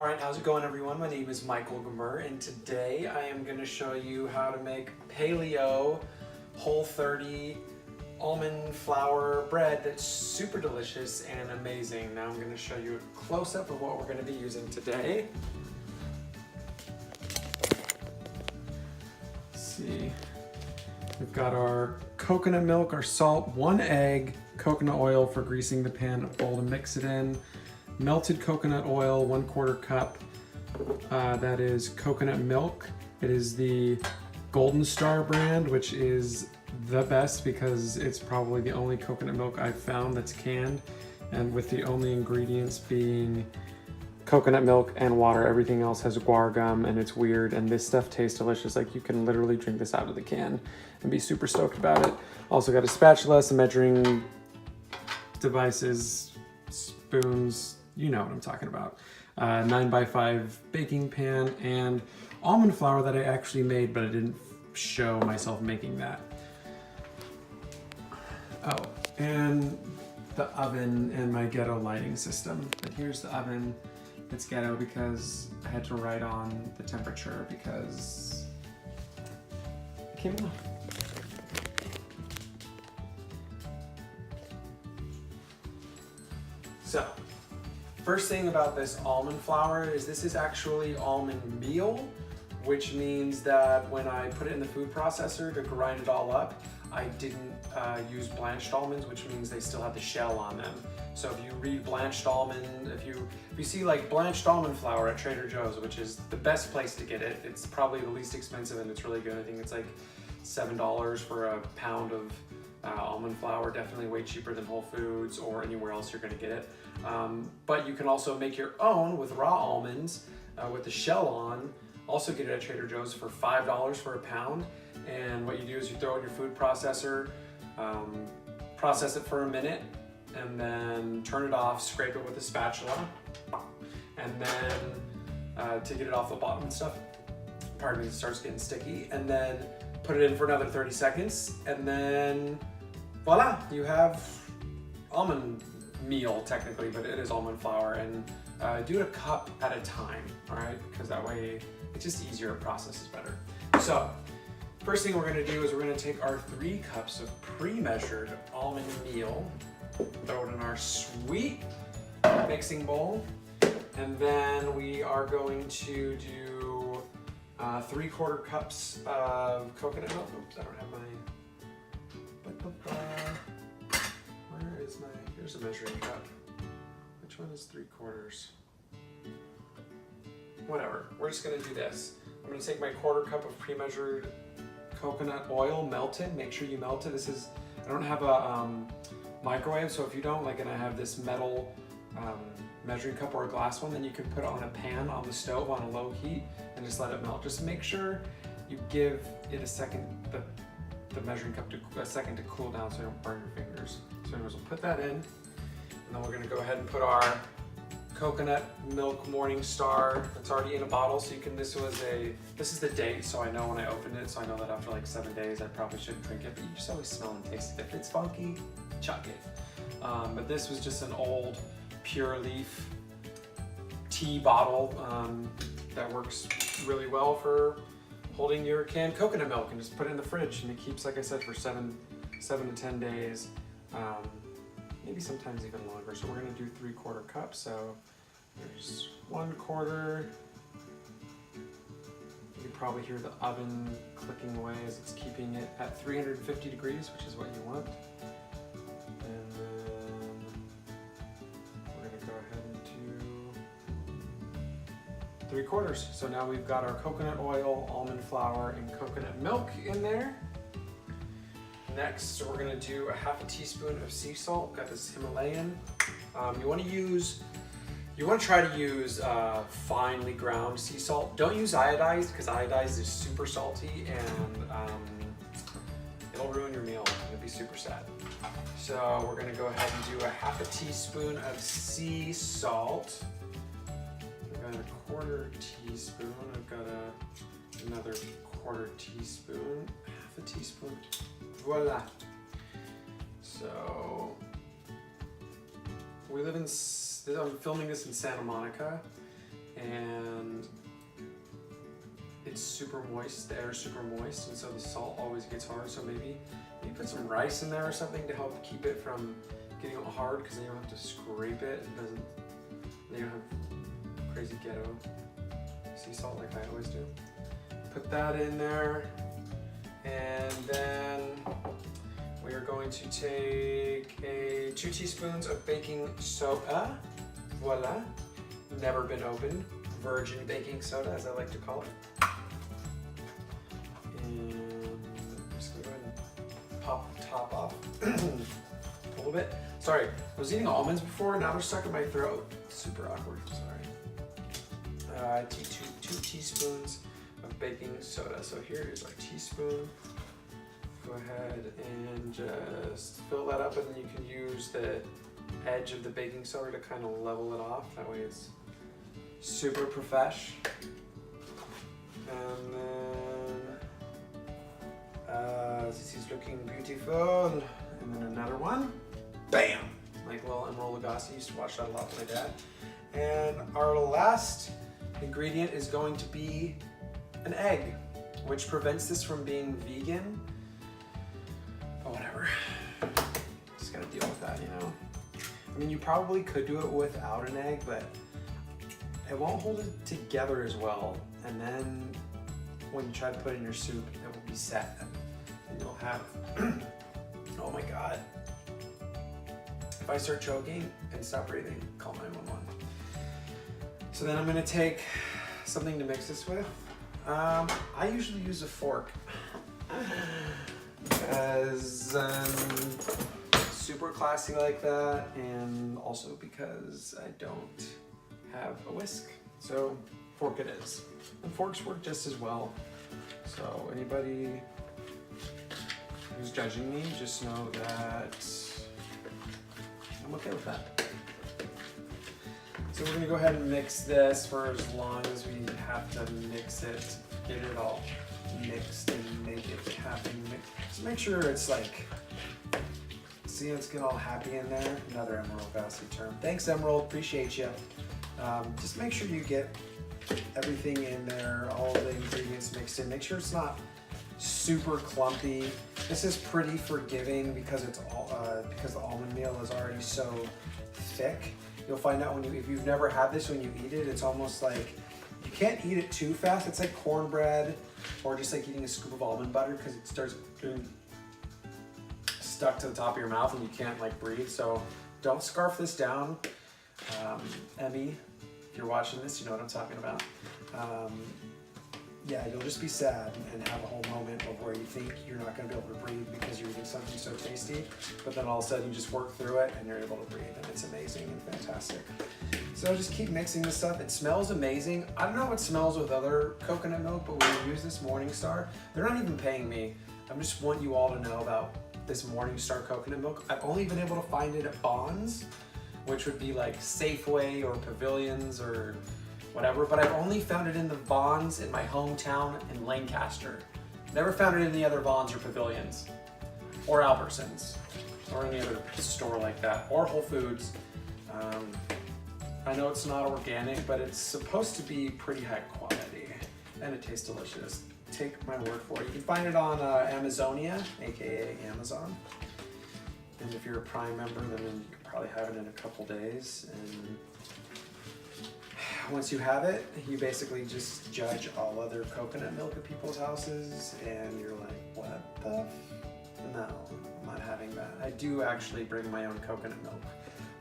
Alright, how's it going everyone? My name is Michael Gmur and today I am going to show you how to make Paleo Whole30 almond flour bread that's super delicious and amazing. Now I'm going to show you a close-up of what we're going to be using today. Let's see, we've got our coconut milk, our salt, 1 egg, coconut oil for greasing the pan, a bowl to mix it in. Melted coconut oil, 1/4 cup. That is coconut milk. It is the Golden Star brand, which is the best because it's probably the only coconut milk I've found that's canned, and with the only ingredients being coconut milk and water. Everything else has guar gum and it's weird, and this stuff tastes delicious. Like, you can literally drink this out of the can and be super stoked about it. Also got a spatula, some measuring devices, spoons, you know what I'm talking about. 9x5 baking pan and almond flour that I actually made, but I didn't show myself making that. Oh, and the oven and my ghetto lighting system. But here's the oven. It's ghetto because I had to write on the temperature because it came off. So, first thing about this almond flour is this is actually almond meal, which means that when I put it in the food processor to grind it all up, I didn't use blanched almonds, which means they still have the shell on them. So if you read blanched almond, if you see like blanched almond flour at Trader Joe's, which is the best place to get it, it's probably the least expensive and it's really good. I think it's like $7 for a pound of almond flour, definitely way cheaper than Whole Foods or anywhere else you're gonna get it. But you can also make your own with raw almonds with the shell on. Also get it at Trader Joe's for $5 for a pound. And what you do is you throw it in your food processor, process it for a minute, and then turn it off, scrape it with a spatula. And then to get it off the bottom and stuff, pardon me, it starts getting sticky. And then put it in for another 30 seconds, and then voila, you have almond meal technically, but it is almond flour. And do it a cup at a time, all right? Because that way it's just easier, it processes better. So first thing we're gonna do is we're gonna take our 3 cups of pre-measured almond meal, throw it in our sweet mixing bowl, and then we are going to do 3/4 cups of coconut milk. Oops, I don't have my, where is my, here's a measuring cup. Which one is 3/4? Whatever, we're just gonna do this. I'm gonna take my 1/4 cup of pre-measured coconut oil, melted. Make sure you melt it. This is, I don't have a microwave, so if you don't, like, and I have this metal measuring cup or a glass one, then you can put it on a pan on the stove on a low heat and just let it melt. Just make sure you give it a second, the measuring cup a second to cool down so you don't burn your fingers. So anyways, we'll put that in, and then we're gonna go ahead and put our coconut milk Morning Star that's already in a bottle. So you can, this is the date, so I know when I opened it, so I know that after like 7 days I probably shouldn't drink it, but you just always smell and taste it. If it's funky, chuck it. But this was just an old Pure Leaf tea bottle that works really well for holding your canned coconut milk, and just put it in the fridge and it keeps, like I said, for 7 to 10 days. Maybe sometimes even longer. So we're gonna do 3/4 cups. So there's 1/4. You can probably hear the oven clicking away as it's keeping it at 350 degrees, which is what you want. And then we're gonna go ahead and do 3/4. So now we've got our coconut oil, almond flour, and coconut milk in there. Next, we're gonna do a 1/2 teaspoon of sea salt. Got this Himalayan. You wanna try to use finely ground sea salt. Don't use iodized, because iodized is super salty and it'll ruin your meal. You'll be super sad. So we're gonna go ahead and do a 1/2 teaspoon of sea salt. I've got a 1/4 teaspoon. I've got another 1/4 teaspoon, 1/2 teaspoon. Voila. So we live in, I'm filming this in Santa Monica, and it's super moist. The air is super moist, and so the salt always gets hard. So maybe you put some rice in there or something to help keep it from getting hard, because then you don't have to scrape it. Then you don't have crazy ghetto sea salt like I always do. Put that in there, and then we are going to take 2 teaspoons of baking soda. Voila, never been opened. Virgin baking soda, as I like to call it. And I'm just gonna go ahead and pop the top off a little bit. Sorry, I was eating almonds before, now they're stuck in my throat. Super awkward, sorry. 2 teaspoons of baking soda. So here is our teaspoon. Go ahead and just fill that up, and then you can use the edge of the baking soda to kind of level it off. That way it's super profesh. And then this is looking beautiful. And then another one. Bam! Like little Emerald Lagasse. Used to watch that a lot with my dad. And our last ingredient is going to be an egg, which prevents this from being vegan. But whatever. Just gotta deal with that, you know? I mean, you probably could do it without an egg, but it won't hold it together as well. And then when you try to put it in your soup, it will be set. And you'll have, oh my God. If I start choking and stop breathing, call 911. So then I'm gonna take something to mix this with. I usually use a fork because super classy like that, and also because I don't have a whisk. So fork it is. And forks work just as well. So anybody who's judging me, just know that I'm okay with that. So we're gonna go ahead and mix this for as long as we have to mix it, get it all mixed and make it happy. Just make sure it's like, see, it's getting all happy in there. Another Emerald Lagasse term. Thanks, Emerald, appreciate you. Just make sure you get everything in there, all the ingredients mixed in. Make sure it's not super clumpy. This is pretty forgiving because it's all because the almond meal is already so thick. You'll find out if you've never had this, when you eat it, it's almost like you can't eat it too fast. It's like cornbread, or just like eating a scoop of almond butter, because it starts getting stuck to the top of your mouth and you can't like breathe. So don't scarf this down. Emmy, if you're watching this, you know what I'm talking about. Yeah, you'll just be sad and have a whole moment of where you think you're not going to be able to breathe because you're eating something so tasty, but then all of a sudden you just work through it and you're able to breathe, and it's amazing and fantastic. So just keep mixing this stuff. It smells amazing. I don't know what smells with other coconut milk, but when we use this Morningstar, they're not even paying me. I just want you all to know about this Morningstar coconut milk. I've only been able to find it at Bonds, which would be like Safeway or Pavilions or whatever, but I've only found it in the Vons in my hometown in Lancaster. Never found it in any other Vons or Pavilions, or Albertsons, or any other store like that, or Whole Foods. I know it's not organic, but it's supposed to be pretty high quality, and it tastes delicious. Take my word for it. You can find it on Amazonia, aka Amazon. And if you're a Prime member, then you can probably have it in a couple days. And once you have it, you basically just judge all other coconut milk at people's houses, and you're like, what the? No, I'm not having that. I do actually bring my own coconut milk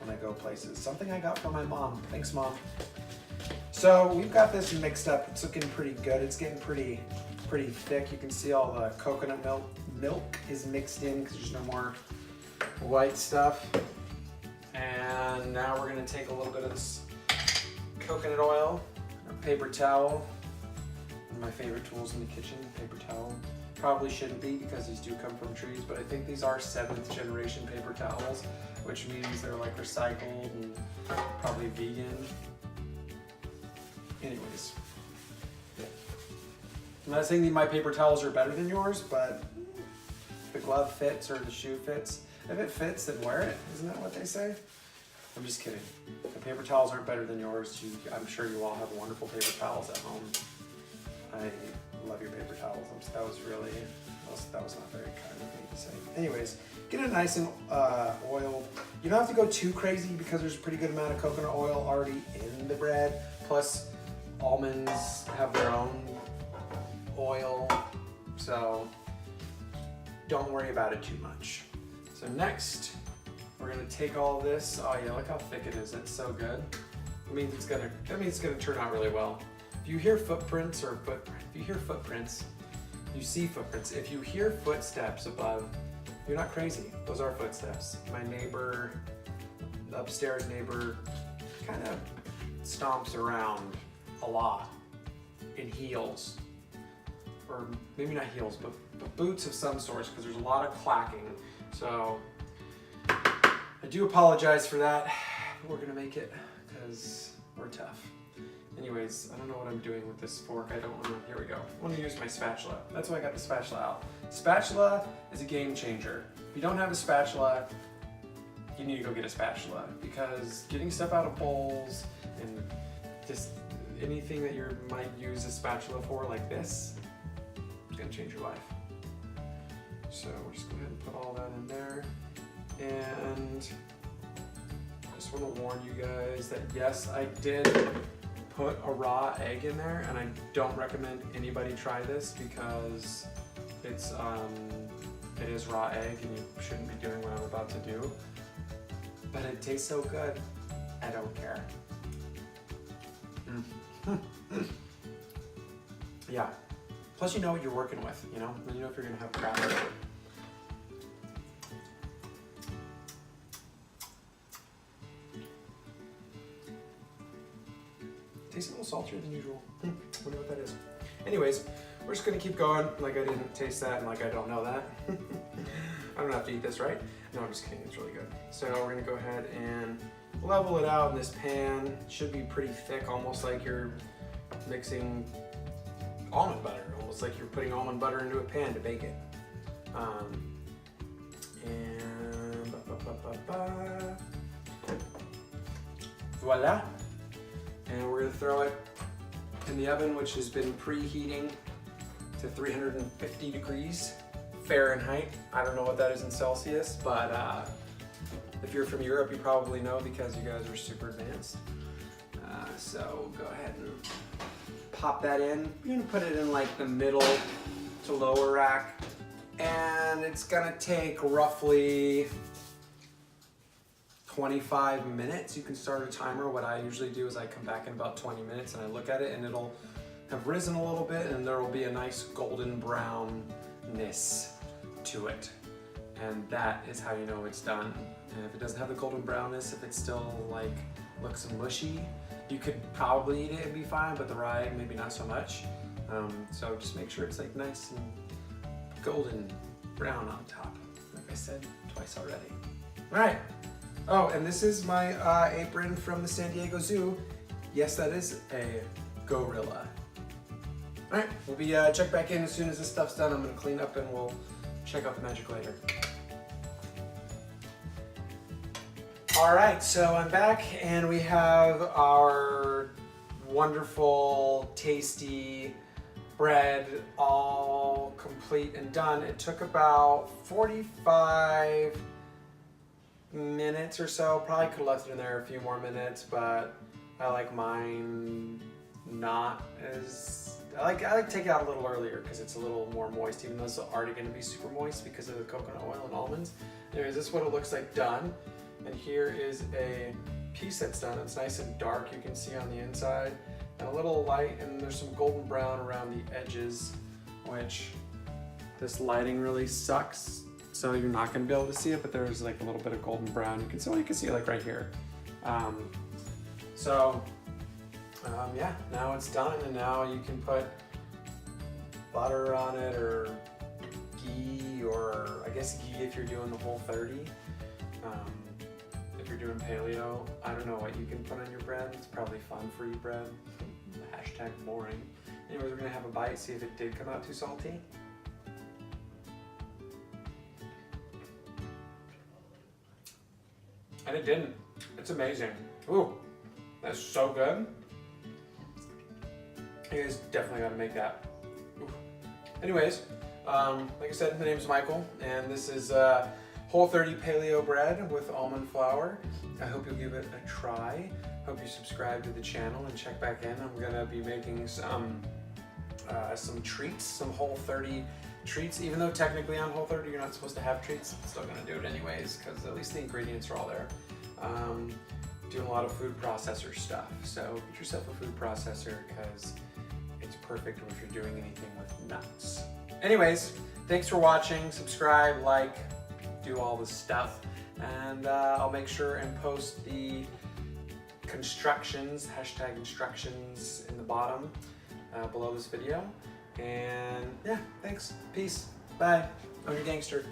when I go places. Something I got from my mom. Thanks, Mom. So we've got this mixed up. It's looking pretty good. It's getting pretty thick. You can see all the coconut milk is mixed in because there's no more white stuff. And now we're gonna take a little bit of this coconut oil, a paper towel, one of my favorite tools in the kitchen, paper towel. Probably shouldn't be because these do come from trees, but I think these are 7th generation paper towels, which means they're like recycled and probably vegan. Anyways, I'm not saying that my paper towels are better than yours, but if the glove fits or the shoe fits, if it fits, then wear it. Isn't that what they say? I'm just kidding. paper towels aren't better than yours. I'm sure you all have wonderful paper towels at home. I love your paper towels. That was not very kind of me to say. Anyways, get it nice and oiled. You don't have to go too crazy because there's a pretty good amount of coconut oil already in the bread. Plus, almonds have their own oil, so don't worry about it too much. So next, we're gonna take all this. Oh yeah, look how thick it is. It's so good. That means it's gonna turn out really well. If you hear footprints you see footprints. If you hear footsteps above, you're not crazy. Those are footsteps. My neighbor, the upstairs neighbor, kind of stomps around a lot in heels, or maybe not heels, but boots of some sort, because there's a lot of clacking. So I do apologize for that. We're gonna make it because we're tough. Anyways, I don't know what I'm doing with this fork. I don't want to, here we go. I want to use my spatula. That's why I got the spatula out. Spatula is a game changer. If you don't have a spatula, you need to go get a spatula, because getting stuff out of bowls and just anything that you might use a spatula for, like this, it's gonna change your life. So we're just go ahead and put all that in there. And I just want to warn you guys that yes, I did put a raw egg in there, and I don't recommend anybody try this because it is raw egg and you shouldn't be doing what I'm about to do. But it tastes so good, I don't care. Yeah. Plus you know what you're working with, you know? And you know if you're gonna have crap. Tastes a little saltier than usual. Wonder what that is. Anyways, we're just gonna keep going like I didn't taste that and like I don't know that. I don't have to eat this, right? No, I'm just kidding, it's really good. So we're gonna go ahead and level it out in this pan. It should be pretty thick, almost like you're mixing almond butter, almost like you're putting almond butter into a pan to bake it. Voila. And we're gonna throw it in the oven, which has been preheating to 350 degrees Fahrenheit. I don't know what that is in Celsius, but if you're from Europe, you probably know because you guys are super advanced. So go ahead and pop that in. You're gonna put it in like the middle to lower rack, and it's gonna take roughly 25 minutes. You can start a timer. What I usually do is I come back in about 20 minutes and I look at it, and it'll have risen a little bit, and there will be a nice golden brownness to it. And that is how you know it's done. And if it doesn't have the golden brownness, if it still like looks mushy, you could probably eat it and be fine, but the raw egg maybe not so much. So just make sure it's like nice and golden brown on top, like I said twice already. All right. Oh, and this is my apron from the San Diego Zoo. Yes, that is a gorilla. All right, we'll be check back in as soon as this stuff's done. I'm gonna clean up and we'll check out the magic later. All right, so I'm back and we have our wonderful, tasty bread all complete and done. It took about 45 minutes or so. Probably could have left it in there a few more minutes, but I like mine not as, I like to take it out a little earlier because it's a little more moist, even though it's already going to be super moist because of the coconut oil and almonds. Anyways, this is what it looks like done. And here is a piece that's done. It's nice and dark, you can see on the inside, and a little light, and there's some golden brown around the edges, which this lighting really sucks. So you're not going to be able to see it, but there's like a little bit of golden brown. You can see it like right here. Yeah, now it's done, and now you can put butter on it, or ghee, or I guess ghee if you're doing the Whole30. If you're doing paleo, I don't know what you can put on your bread. It's probably fun-free bread. Hashtag boring. Anyways, we're gonna have a bite, see if it did come out too salty. And it didn't. It's amazing. Ooh, That's so good. You guys definitely gotta make that. Ooh. Anyways, like I said, my name is Michael, and this is Whole30 Paleo bread with almond flour. I hope you'll give it a try. Hope you subscribe to the channel and check back in. I'm gonna be making some treats, some Whole30 treats. Even though technically on Whole30 you're not supposed to have treats, I'm still gonna do it anyways because at least the ingredients are all there. Doing a lot of food processor stuff, so get yourself a food processor because it's perfect if you're doing anything with nuts. Anyways, thanks for watching. Subscribe, like, do all this stuff, and I'll make sure and post the hashtag instructions in the bottom below this video. And yeah, thanks. Peace. Bye. I'm your gangster.